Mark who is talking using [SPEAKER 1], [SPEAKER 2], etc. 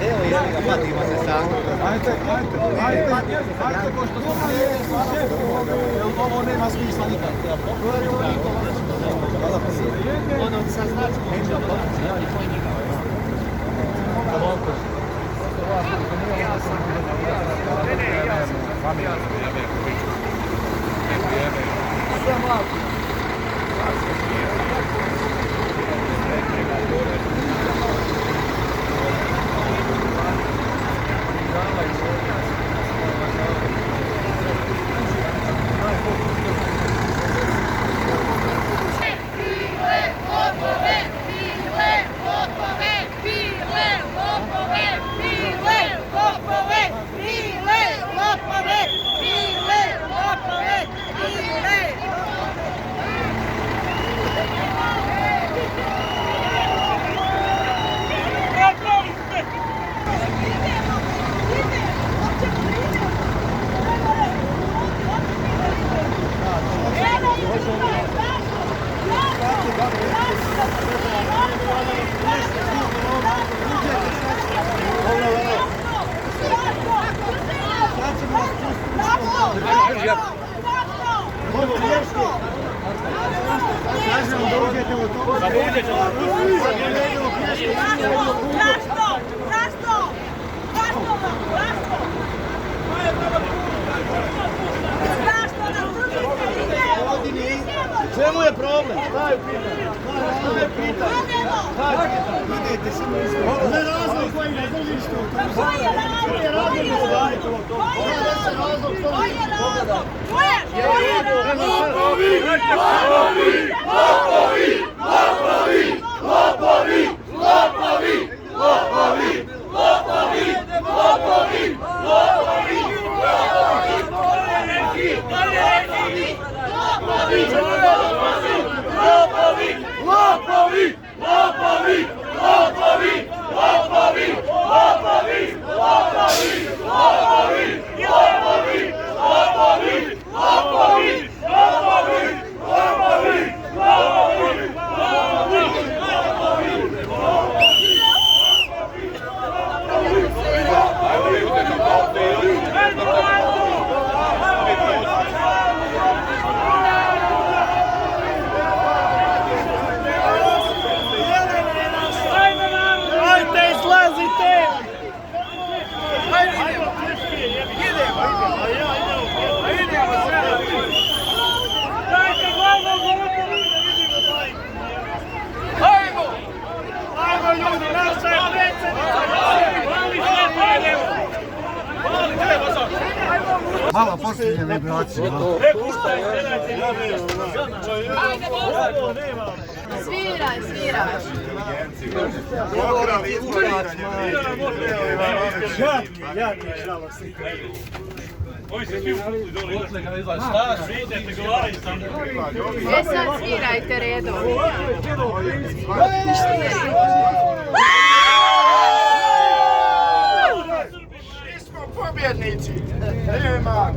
[SPEAKER 1] Evo jedan ga patimo se samo.
[SPEAKER 2] Ajde, ko što smo šef, ovo nema smisla nikad.
[SPEAKER 1] Ono sa značkom.
[SPEAKER 2] Čemu je problem? Šta je pitanje? Šta je pitanje? Idete samo izgleda. Ne razlog koji ne držiš to. Koji je razlog? Koji je razlog? Koji je razlog? Koji je razlog? Lopovi! Lopovi! Lopovi! Lopovi! Lopovi! Lopovi! Lopovi! Lopovi! Lopovi! Lopovi! Malo posljednje vibracije.
[SPEAKER 3] Sviraj, sviraj.
[SPEAKER 2] Jaki žalostni.
[SPEAKER 4] Ovi se svi uputili dole, idete ga izlazi. Šta, svidite, govari sam.
[SPEAKER 3] E sad svirajte redom.
[SPEAKER 2] Mi smo pobjednici. Nema.